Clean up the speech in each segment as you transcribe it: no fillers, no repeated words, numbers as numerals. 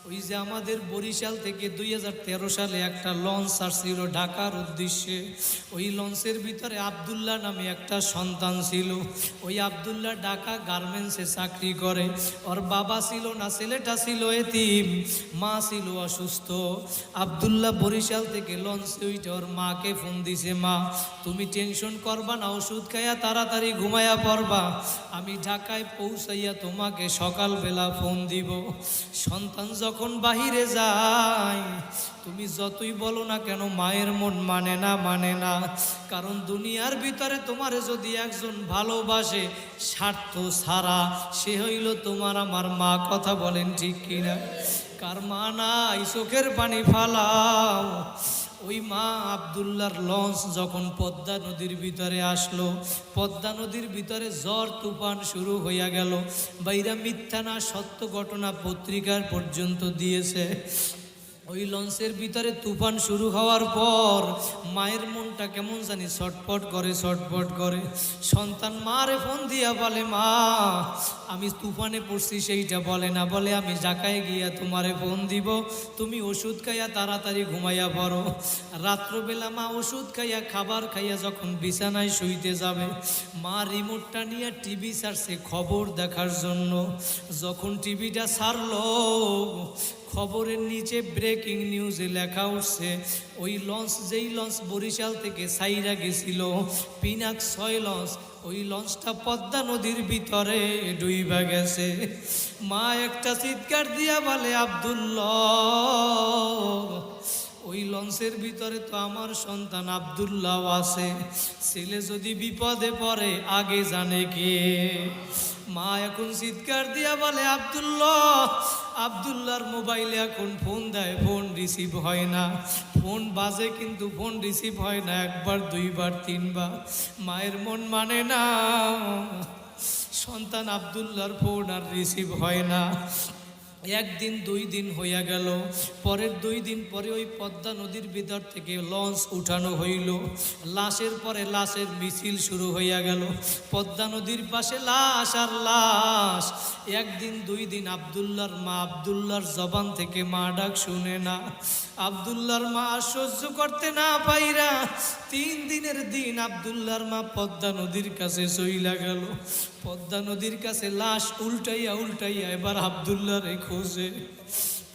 ওই যে আমাদের বরিশাল থেকে 2013 সালে একটা লঞ্চ আসছিল ঢাকার উদ্দেশ্যে। ওই লঞ্চের ভিতরে আব্দুল্লাহ নামে একটা সন্তান ছিল। ওই আব্দুল্লাহ ঢাকা গার্মেন্টসে চাকরি করে। ওর বাবা ছিল না, ছেলেটা ছিল এতিম, মা ছিল অসুস্থ। আব্দুল্লাহ বরিশাল থেকে লঞ্চে উঠে ওর মাকে ফোন দিছে, মা তুমি টেনশন করবা না, ওষুধ খাইয়া তাড়াতাড়ি ঘুমাইয়া পড়বা, আমি ঢাকায় পৌঁছাইয়া তোমাকে সকালবেলা ফোন দিব। সন্তান যখন বাহিরে যায়, তুমি যতই বলো না কেন মায়ের মন মানে না। কারণ দুনিয়ার ভিতরে তোমারে যদি একজন ভালোবাসে স্বার্থ ছাড়া, সে হইল তোমার আমার মা। কথা বলেন ঠিক কিনা? কার মা নাই চোখের পানি ফালাও। ওই মা আব্দুল্লাহর লঞ্চ যখন পদ্মা নদীর ভিতরে আসলো, পদ্মা নদীর ভিতরে ঝড় তুফান শুরু হইয়া গেল। বাইরা মিথ্যা না সত্য ঘটনা পত্রিকার পর্যন্ত দিয়েছে। ওই লঞ্চের ভিতরে তুফান শুরু হওয়ার পর মায়ের মনটা কেমন জানি ছটফট করে। সন্তান মারে ফোন দিয়া বলে, মা আমি তুফানে পড়ছি সেইটা বলে না, বলে আমি ঢাকায় গিয়া তোমারে ফোন দিব, তুমি ওষুধ খাইয়া তাড়াতাড়ি ঘুমাইয়া পড়ো। রাত্রবেলা মা ওষুধ খাইয়া খাবার খাইয়া যখন বিছানায় শুইতে যাবে, মা রিমোটটা নিয়ে টিভি ছাড়ছে খবর দেখার জন্য। যখন টিভিটা ছাড়লো, খবরের নিচে ব্রেকিং নিউজে লেখা উঠছে, ওই লঞ্চ যেই লঞ্চ বরিশাল থেকে সাইরা গেছিল, পিনাক 6 লঞ্চ, ওই লঞ্চটা পদ্মা নদীর ভিতরে ডুইবা গেছে। মা একটা চিৎকার দিয়া বলে, আব্দুল্লাহ, ওই লঞ্চের ভিতরে তো আমার সন্তান আব্দুল্লাহ আছে, ছেলে যদি বিপদে পড়ে আগে জানে কে? মা এখন চিৎকার দিয়া বলে, আব্দুল্লাহ, আব্দুল্লাহর মোবাইলে এখন ফোন দেয়, ফোন রিসিভ হয় না। ফোন বাজে কিন্তু ফোন রিসিভ হয় না, একবার দুইবার তিনবার। মায়ের মন মানে না, সন্তান আব্দুল্লাহর ফোন আর রিসিভ হয় না। একদিন 2 দিন হইয়া গেল। পরের 2 দিন পরে ওই পদ্মা নদীর ভিতর থেকে লঞ্চ উঠানো হইল। লাশের পরে লাশের মিছিল শুরু হইয়া গেল। পদ্মা নদীর পাশে লাশ আর লাশ। একদিন 2 দিন আব্দুল্লাহর মা, আব্দুল্লাহর জবান থেকে মা ডাক শুনে না। আব্দুল্লাহর মা সহ্য করতে না পাইরা 3 দিনের দিন আব্দুল্লাহর মা পদ্মা নদীর কাছে চইলা গেল। পদ্মা নদীর কাছে লাশ উল্টাইয়া এবার আব্দুল্লাহর খোঁজে।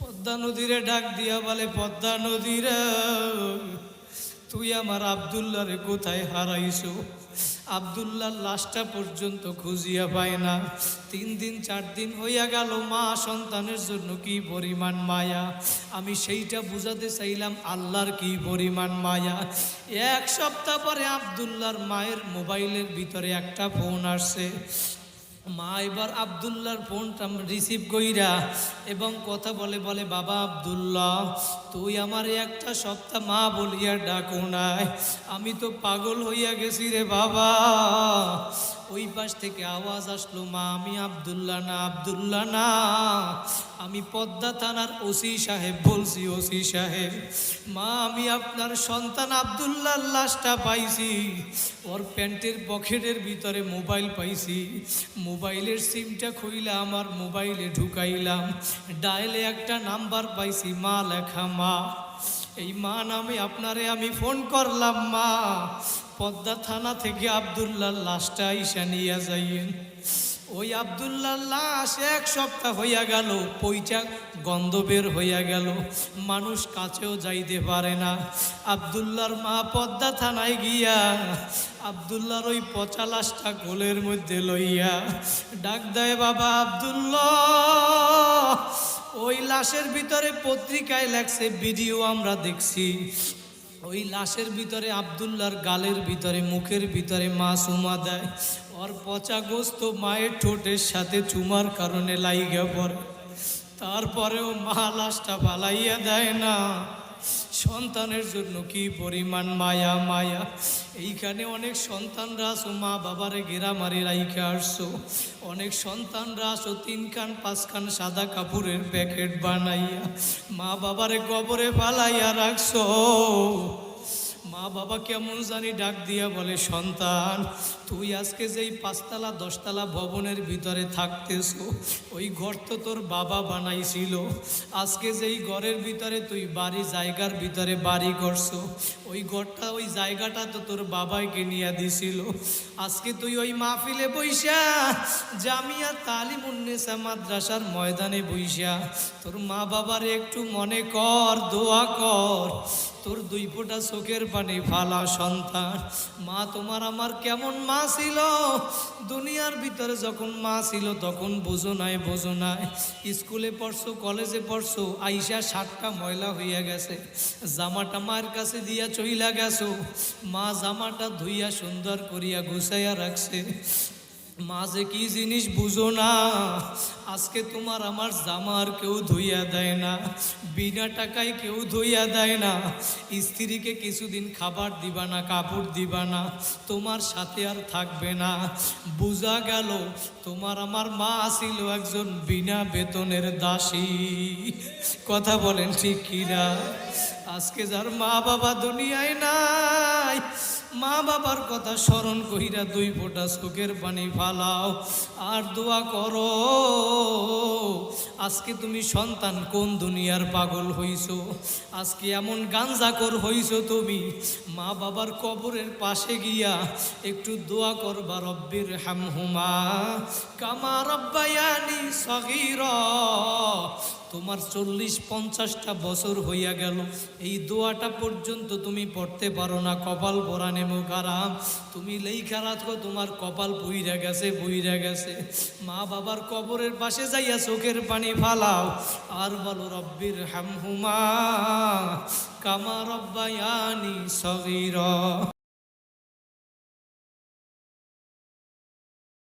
পদ্মা নদীরে ডাক দিয়া বলে, পদ্মা নদীরে, তুই আমার আব্দুল্লাহরে কোথায় হারাইছো? আব্দুল্লাহর লাশটা পর্যন্ত খুঁজিয়া পায় না। 3 দিন 4 দিন হইয়া গেল। মা সন্তানের জন্য কি পরিমাণ মায়া, আমি সেইটা বুঝাতে চাইলাম আল্লাহর কি পরিমাণ মায়া। 1 সপ্তাহ পরে আব্দুল্লাহর মায়ের মোবাইলের ভিতরে একটা ফোন আসছে। মা এবার আব্দুল্লাহর ফোনটা রিসিভ কইরা এবং কথা বলে, বাবা আব্দুল্লাহ, তুই আমার 1 সপ্তাহ মা বলিয়া ডাকো নাই, আমি তো পাগল হইয়া গেছি রে বাবা। ওই পাশ থেকে আওয়াজ আসলো, মা আমি আব্দুল্লাহ না, আমি পদ্মা থানার ওসি সাহেব বলছি, ওসি সাহেব। মা আমি আপনার সন্তান আব্দুল্লাহর লাশটা পাইছি, ওর প্যান্টের পকেটের ভিতরে মোবাইল পাইছি, মোবাইলের সিমটা খুইলা আমার মোবাইলে ঢুকাইলাম, ডায়ালে একটা নাম্বার পাইছি, মা লেখা। মা এই মা নামে আপনারে আমি ফোন করলাম, মা পদ্মা থানা থেকে আব্দুল্লাহর লাশটা আইসা নিয়ে যাইয়েন। ওই আব্দুল্লাহর লাশ 1 সপ্তাহ হইয়া গেল, পইচা গন্ধ বের হইয়া গেল, মানুষ কাছেও যাইতে পারে না। আব্দুল্লাহর মা পদ্মা থানায় গিয়া আব্দুল্লাহর ওই পচা লাশটা কোলের মধ্যে লইয়া ডাক দেয়, বাবা আব্দুল্লাহ, ওই লাশের ভিতরে পত্রিকায় লেখছে, ভিডিও আমরা দেখছি, ওই লাশের ভিতরে আব্দুল্লাহর গালের ভিতরে, মুখের ভিতরে মা চুমা দেয়, ওর পচা গোস্ত মায়ের ঠোঁটের সাথে চুমার কারণে লাইগা পড়ে। তারপরেও মা লাশটা পালাইয়া দেয় না। সন্তানের জন্য কি পরিমাণ মায়া। এইখানে অনেক সন্তানরা আসো মা বাবারে গেরামারি রাইখা আসছো, অনেক সন্তানরা আসো 3 খান 5 খান সাদা কাপড়ের প্যাকেট বানাইয়া মা বাবারে কবরে ফালাইয়া রাখছো। মা বাবা কেমন জানি ডাক দিয়া বলে, সন্তান তুই আজকে যেই 5তলা 10তলা ভবনের ভিতরে থাকতেছ, ওই ঘর তো তোর বাবা বানাইছিল। আজকে যেই ঘরের ভিতরে তুই বাড়ি জায়গার ভিতরে বাড়ি করছো, ওই ঘরটা ওই জায়গাটা তো তোর বাবাইকে নিয়ে দিছিল। আজকে তুই ওই মাহফিলে বইসা জামিয়া তালিমুন্নেসা মাদ্রাসার ময়দানে বইসা তোর মা বাবার একটু মনে কর, দোয়া কর, তোর 2 ফোঁটা চোখের পানি ফালা। সন্তান, মা তোমার আমার কেমন মা ছিল, দুনিয়ার ভিতরে যখন মা ছিল তখন বোঝো নাই, বোঝো নাই। স্কুলে পড়ছো, কলেজে পড়ছো, আইসা 7টা ময়লা হইয়া গেছে, জামাটা মায়ের কাছে দিয়া চইলা গেছো, মা জামাটা ধুইয়া সুন্দর করিয়া গুছাইয়া রাখছে। মা যে কি জিনিস বুঝো না, আজকে তোমার আমার জামার কেউ ধুইয়া দেয় না, বিনা টাকায় কেউ ধুইয়া দেয় না। স্ত্রীকে কিছুদিন খাবার দিবা না, কাপড় দিবা না, তোমার সাথে আর থাকবে না। বোঝা গেল তোমার আমার মা ছিল একজন বিনা বেতনের দাসী। কথা বলেন ঠিক কিনা? আজকে যার মা বাবা দুনিয়ায় নাই, মা বাবার কথা স্মরণ কইরা 2 ফোঁটা চোখের পানি ফালাও আর দোয়া করো। আজকে তুমি সন্তান কোন দুনিয়ার পাগল হইছো, আজকে এমন গাঞ্জাখোর হইছো তুমি, মা বাবার কবরের পাশে গিয়া একটু দোয়া করবা, রব্বির হামহুমা কামা রব্বায়ানি সগীরা। তোমার 40-50টা বছর হইয়া গেল, এই দোয়াটা পর্যন্ত তুমি পড়তে পারো না। কপাল পরানে মুখারাম, তুমি লেখা রাখো তোমার কপাল বইরা গেছে, বইরা গেছে। মা বাবার কবরের পাশে যাইয়া চোখের পানি ফালাও আর বলো, রব্বির হামহুমা কামা রব্বায়ানি সগীরা।